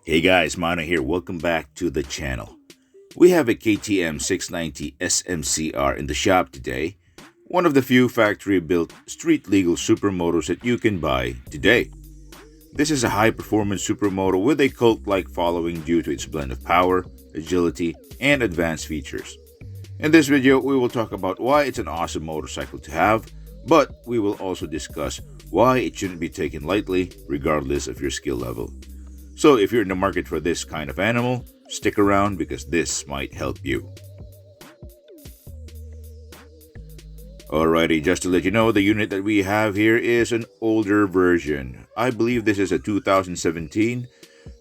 Hey guys, Mana here. Welcome back to the channel. We have a KTM 690 SMC R in the shop today. One of the few factory-built street-legal supermotos that you can buy today. This is a high-performance supermoto with a cult-like following due to its blend of power, agility, and advanced features. In this video, we will talk about why it's an awesome motorcycle to have, but we will also discuss why it shouldn't be taken lightly regardless of your skill level. So if you're in the market for this kind of animal, stick around because this might help you. Alrighty, just to let you know, the unit that we have here is an older version. I believe this is a 2017.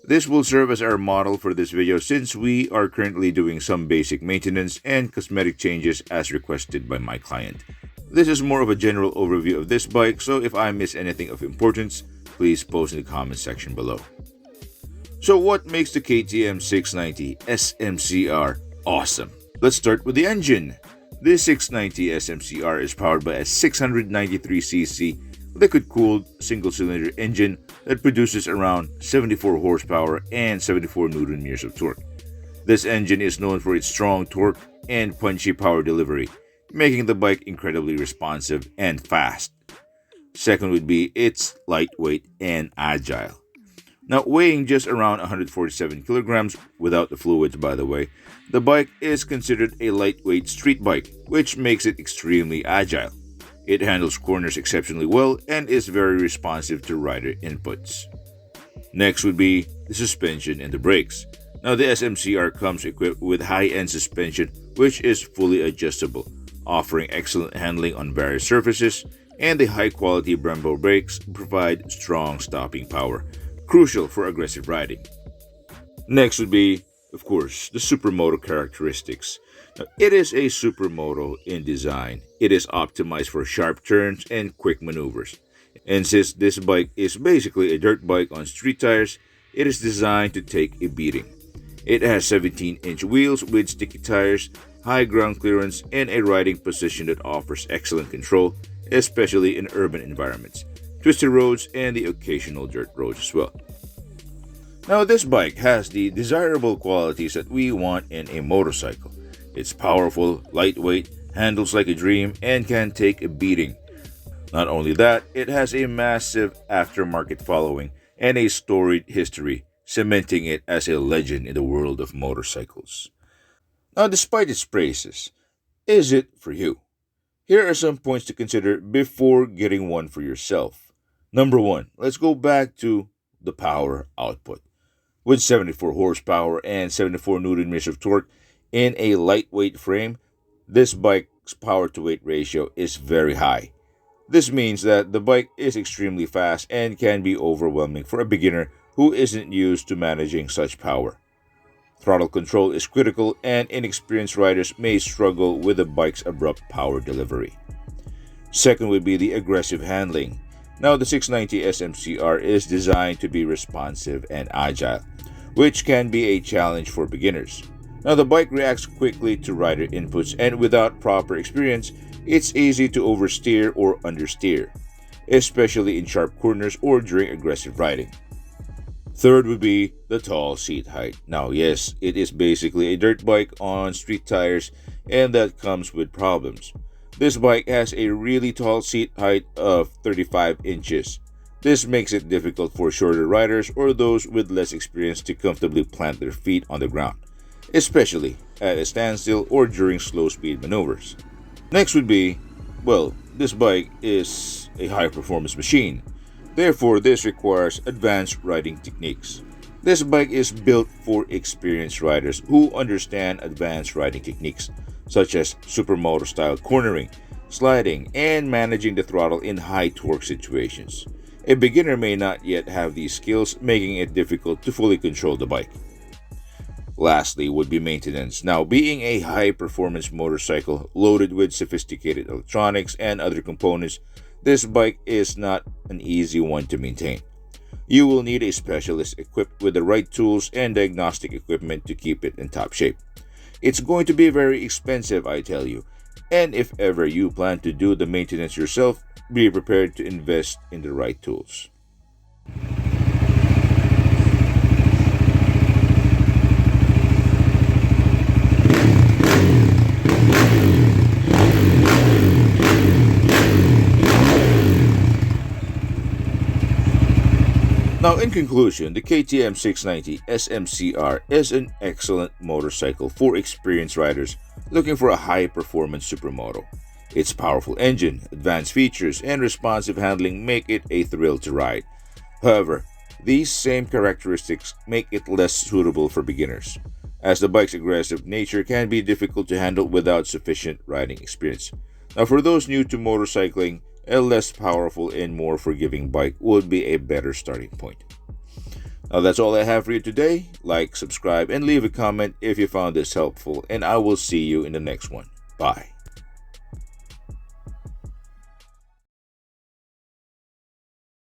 This will serve as our model for this video since we are currently doing some basic maintenance and cosmetic changes as requested by my client. This is more of a general overview of this bike, so if I miss anything of importance, please post in the comment section below. So what makes the KTM 690 SMC R awesome? Let's start with the engine. This 690 SMC R is powered by a 693cc liquid-cooled single-cylinder engine that produces around 74 horsepower and 74 Nm of torque. This engine is known for its strong torque and punchy power delivery, making the bike incredibly responsive and fast. Second would be its lightweight and agile. Now, weighing just around 147 kilograms without the fluids, by the way, the bike is considered a lightweight street bike, which makes it extremely agile. It handles corners exceptionally well and is very responsive to rider inputs. Next would be the suspension and the brakes. Now, the SMC-R comes equipped with high-end suspension, which is fully adjustable, offering excellent handling on various surfaces, and the high-quality Brembo brakes provide strong stopping power, crucial for aggressive riding. Next would be, of course, the supermoto characteristics. Now, it is a supermoto in design. It is optimized for sharp turns and quick maneuvers. And since this bike is basically a dirt bike on street tires, it is designed to take a beating. It has 17-inch wheels with sticky tires, high ground clearance, and a riding position that offers excellent control, especially in urban environments, twisted roads, and the occasional dirt roads as well. Now, this bike has the desirable qualities that we want in a motorcycle. It's powerful, lightweight, handles like a dream, and can take a beating. Not only that, it has a massive aftermarket following and a storied history, cementing it as a legend in the world of motorcycles. Now, despite its praises, is it for you? Here are some points to consider before getting one for yourself. Number 1, let's go back to the power output. With 74 horsepower and 74 Nm of torque in a lightweight frame, this bike's power-to-weight ratio is very high. This means that the bike is extremely fast and can be overwhelming for a beginner who isn't used to managing such power. Throttle control is critical, and inexperienced riders may struggle with the bike's abrupt power delivery. Second would be the aggressive handling. Now, the 690 SMC R is designed to be responsive and agile, which can be a challenge for beginners. Now, the bike reacts quickly to rider inputs, and without proper experience, it's easy to oversteer or understeer, especially in sharp corners or during aggressive riding. Third would be the tall seat height. Now, yes, it is basically a dirt bike on street tires, and that comes with problems. This bike has a really tall seat height of 35 inches. This makes it difficult for shorter riders or those with less experience to comfortably plant their feet on the ground, especially at a standstill or during slow-speed maneuvers. Next would be, well, this bike is a high-performance machine. Therefore, this requires advanced riding techniques. This bike is built for experienced riders who understand advanced riding techniques, such as supermoto-style cornering, sliding, and managing the throttle in high-torque situations. A beginner may not yet have these skills, making it difficult to fully control the bike. Lastly would be maintenance. Now, being a high-performance motorcycle loaded with sophisticated electronics and other components, this bike is not an easy one to maintain. You will need a specialist equipped with the right tools and diagnostic equipment to keep it in top shape. It's going to be very expensive, I tell you, and if ever you plan to do the maintenance yourself, be prepared to invest in the right tools. conclusion, the KTM 690 SMC R is an excellent motorcycle for experienced riders looking for a high-performance supermoto. Its powerful engine, advanced features, and responsive handling make it a thrill to ride. However, these same characteristics make it less suitable for beginners, as the bike's aggressive nature can be difficult to handle without sufficient riding experience. Now, for those new to motorcycling, a less powerful and more forgiving bike would be a better starting point. Now, that's all I have for you today. Like, subscribe, and leave a comment if you found this helpful, and I will see you in the next one. Bye.